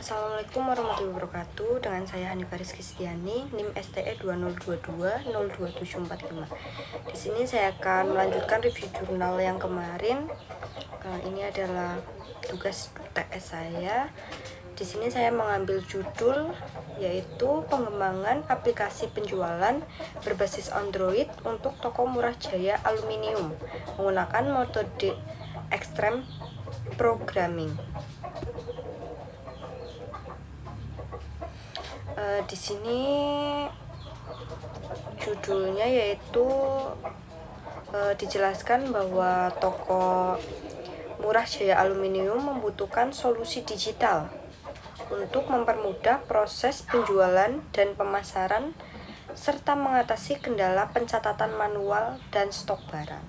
Assalamualaikum warahmatullahi wabarakatuh. Dengan saya Hanifah Rizky Setiani, NIM STE 2022 027445. Di sini saya akan melanjutkan review jurnal yang kemarin. Ini adalah tugas TS saya. Di sini saya mengambil judul yaitu pengembangan aplikasi penjualan berbasis Android untuk toko murah jaya aluminium menggunakan metode Extreme Programming. Di sini judulnya yaitu dijelaskan bahwa toko murah jaya aluminium membutuhkan solusi digital untuk mempermudah proses penjualan dan pemasaran serta mengatasi kendala pencatatan manual dan stok barang.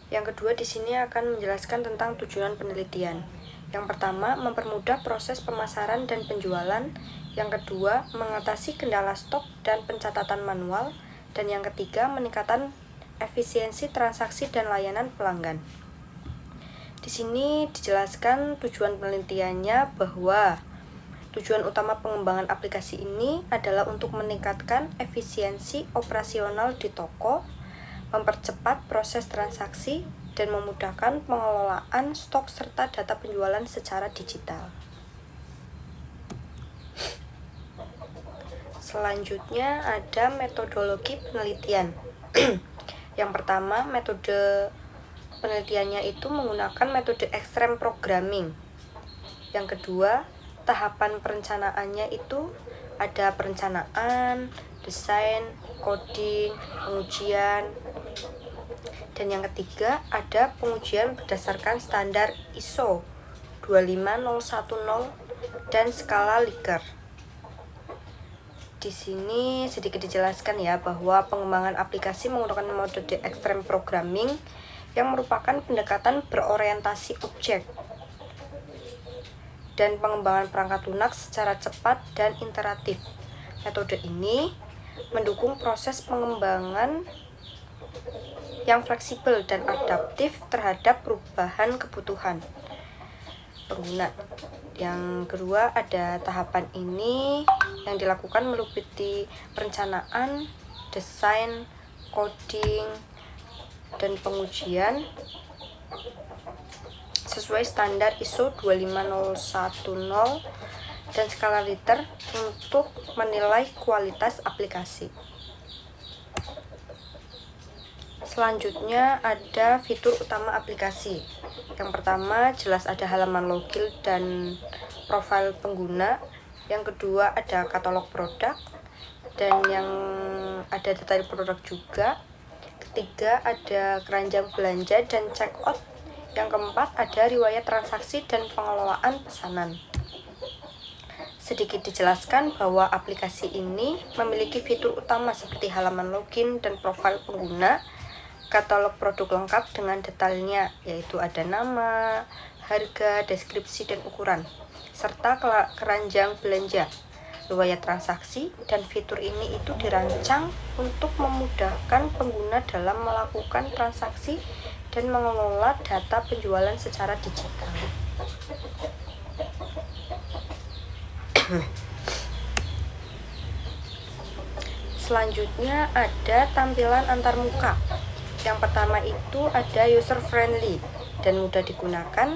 Yang kedua, di sini akan menjelaskan tentang tujuan penelitian. Yang pertama, mempermudah proses pemasaran dan penjualan. Yang kedua, mengatasi kendala stok dan pencatatan manual. Dan yang ketiga, meningkatkan efisiensi transaksi dan layanan pelanggan. Di sini dijelaskan tujuan penelitiannya bahwa tujuan utama pengembangan aplikasi ini adalah untuk meningkatkan efisiensi operasional di toko, mempercepat proses transaksi, dan memudahkan pengelolaan stok serta data penjualan secara digital. Selanjutnya ada metodologi penelitian. Yang pertama, metode penelitiannya itu menggunakan metode Extreme Programming. Yang kedua, tahapan perencanaannya itu ada perencanaan, desain, coding, pengujian. Dan yang ketiga ada pengujian berdasarkan standar ISO 25010 dan skala Likert. Di sini sedikit dijelaskan ya bahwa pengembangan aplikasi menggunakan metode Extreme Programming yang merupakan pendekatan berorientasi objek dan pengembangan perangkat lunak secara cepat dan iteratif. Metode ini mendukung proses pengembangan yang fleksibel dan adaptif terhadap perubahan kebutuhan pengguna. Yang kedua, ada tahapan ini yang dilakukan meliputi perencanaan, desain, coding, dan pengujian sesuai standar ISO 25010 dan skala Likert untuk menilai kualitas aplikasi. Selanjutnya ada fitur utama aplikasi. Yang pertama, jelas ada halaman login dan profil pengguna. Yang kedua, ada katalog produk dan yang ada detail produk juga. Ketiga, ada keranjang belanja dan checkout. Yang keempat, ada riwayat transaksi dan pengelolaan pesanan. Sedikit dijelaskan bahwa aplikasi ini memiliki fitur utama seperti halaman login dan profil pengguna, katalog produk lengkap dengan detailnya, yaitu ada nama, harga, deskripsi, dan ukuran, serta keranjang belanja, riwayat transaksi, dan fitur ini itu dirancang untuk memudahkan pengguna dalam melakukan transaksi dan mengelola data penjualan secara digital. Selanjutnya ada tampilan antarmuka. Yang pertama itu ada user friendly dan mudah digunakan.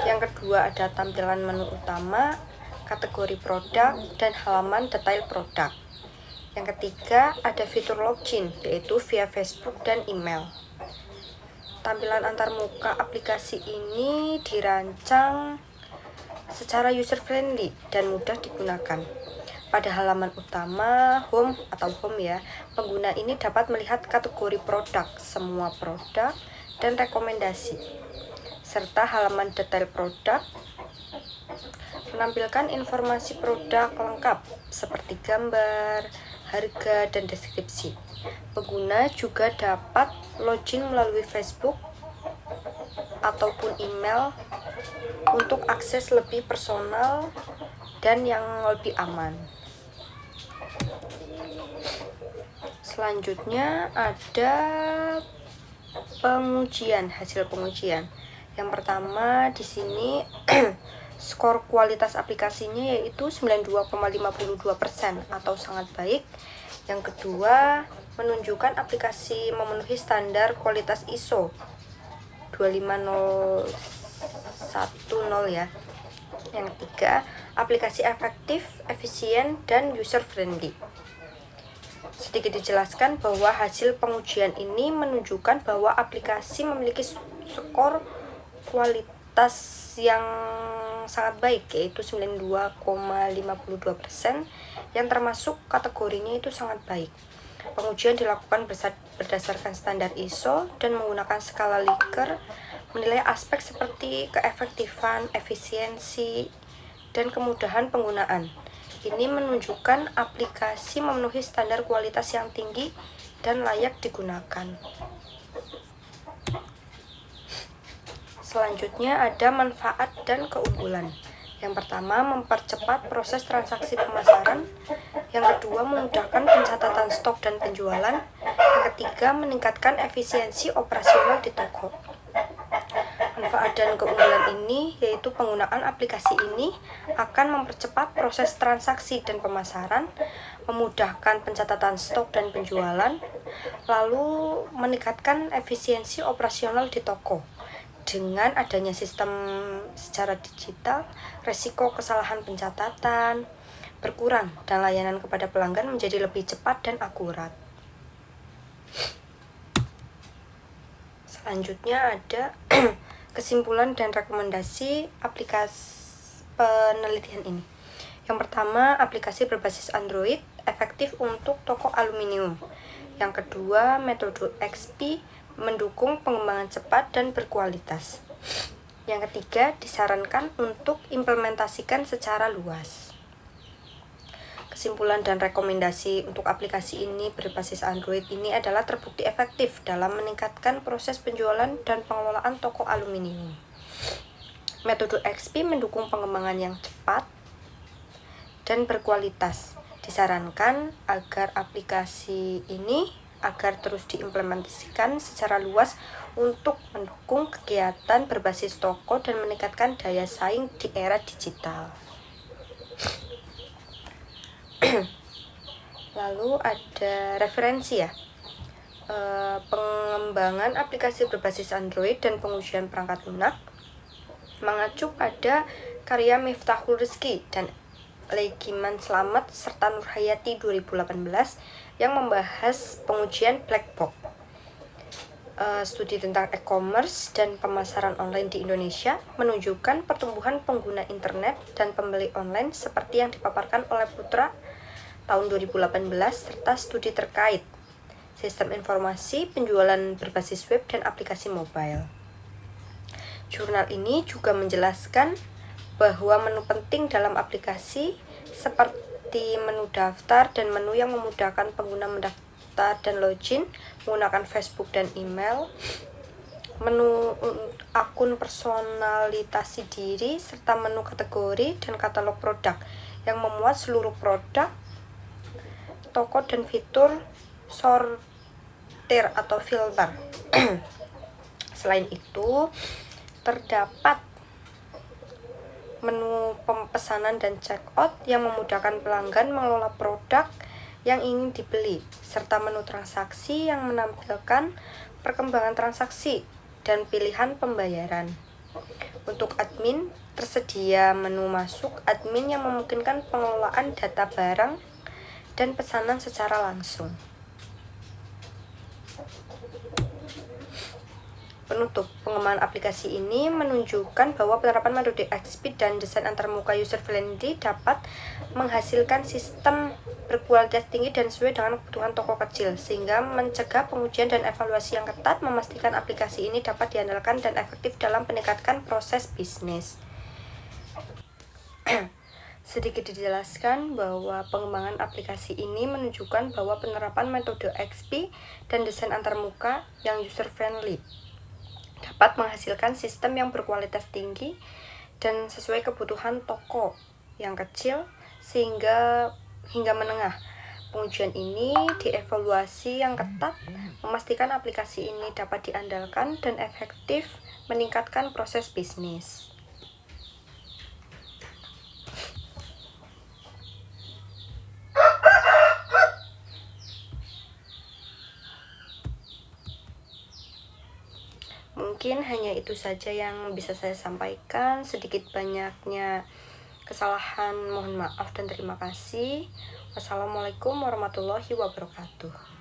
Yang kedua ada tampilan menu utama, kategori produk, dan halaman detail produk. Yang ketiga ada fitur login yaitu via Facebook dan email. Tampilan antarmuka aplikasi ini dirancang secara user friendly dan mudah digunakan. Pada halaman utama, home atau home ya, pengguna ini dapat melihat kategori produk, semua produk, dan rekomendasi. Serta halaman detail produk menampilkan informasi produk lengkap seperti gambar, harga, dan deskripsi. Pengguna juga dapat login melalui Facebook ataupun email untuk akses lebih personal dan yang lebih aman. Selanjutnya ada pengujian, hasil pengujian. Yang pertama di sini skor kualitas aplikasinya yaitu 92,52% atau sangat baik. Yang kedua, menunjukkan aplikasi memenuhi standar kualitas ISO 25010 ya. Yang ketiga, aplikasi efektif, efisien, dan user friendly. Sedikit dijelaskan bahwa hasil pengujian ini menunjukkan bahwa aplikasi memiliki skor kualitas yang sangat baik yaitu 92,52%, yang termasuk kategorinya itu sangat baik. Pengujian dilakukan berdasarkan standar ISO dan menggunakan skala Likert, menilai aspek seperti keefektifan, efisiensi, dan kemudahan penggunaan. Ini menunjukkan aplikasi memenuhi standar kualitas yang tinggi dan layak digunakan. Selanjutnya ada manfaat dan keunggulan. Yang pertama, mempercepat proses transaksi pemasaran. Yang kedua, memudahkan pencatatan stok dan penjualan. Yang ketiga, meningkatkan efisiensi operasional di toko. Manfaat dan keunggulan ini yaitu penggunaan aplikasi ini akan mempercepat proses transaksi dan pemasaran, memudahkan pencatatan stok dan penjualan, lalu meningkatkan efisiensi operasional di toko. Dengan adanya sistem secara digital, resiko kesalahan pencatatan berkurang dan layanan kepada pelanggan menjadi lebih cepat dan akurat. Selanjutnya ada kesimpulan dan rekomendasi aplikasi penelitian ini. Yang pertama, aplikasi berbasis Android efektif untuk toko aluminium. Yang kedua, metode XP mendukung pengembangan cepat dan berkualitas. Yang ketiga, disarankan untuk implementasikan secara luas. Kesimpulan dan rekomendasi untuk aplikasi ini berbasis Android ini adalah terbukti efektif dalam meningkatkan proses penjualan dan pengelolaan toko aluminium. Metode XP mendukung pengembangan yang cepat dan berkualitas. Disarankan agar aplikasi ini agar terus diimplementasikan secara luas untuk mendukung kegiatan berbasis toko dan meningkatkan daya saing di era digital. Lalu ada referensi ya, pengembangan aplikasi berbasis Android dan pengujian perangkat lunak mengacu pada karya Miftahul Rizky dan Legiman Slamet serta Nurhayati 2018 yang membahas pengujian black box, studi tentang e-commerce dan pemasaran online di Indonesia menunjukkan pertumbuhan pengguna internet dan pembeli online seperti yang dipaparkan oleh Putra tahun 2018 serta studi terkait sistem informasi penjualan berbasis web dan aplikasi mobile. Jurnal ini juga menjelaskan bahwa menu penting dalam aplikasi seperti menu daftar dan menu yang memudahkan pengguna mendaftar dan login menggunakan Facebook dan email, menu akun personalitasi diri, serta menu kategori dan katalog produk yang memuat seluruh produk, toko, dan fitur sortir atau filter. Selain itu, terdapat menu pemesanan dan checkout yang memudahkan pelanggan mengelola produk yang ingin dibeli, serta menu transaksi yang menampilkan perkembangan transaksi dan pilihan pembayaran. Untuk admin, tersedia menu masuk admin yang memungkinkan pengelolaan data barang dan pesanan secara langsung. Penutup, pengembangan aplikasi ini menunjukkan bahwa penerapan metode XP dan desain antarmuka user friendly dapat menghasilkan sistem berkualitas tinggi dan sesuai dengan kebutuhan toko kecil, sehingga mencegah pengujian dan evaluasi yang ketat, memastikan aplikasi ini dapat diandalkan dan efektif dalam meningkatkan proses bisnis. Sedikit dijelaskan bahwa pengembangan aplikasi ini menunjukkan bahwa penerapan metode XP dan desain antarmuka yang user friendly dapat menghasilkan sistem yang berkualitas tinggi dan sesuai kebutuhan toko yang kecil hingga menengah, pengujian ini dievaluasi yang ketat, memastikan aplikasi ini dapat diandalkan dan efektif meningkatkan proses bisnis. Mungkin hanya itu saja yang bisa saya sampaikan. Sedikit banyaknya kesalahan mohon maaf dan terima kasih. Wassalamualaikum warahmatullahi wabarakatuh.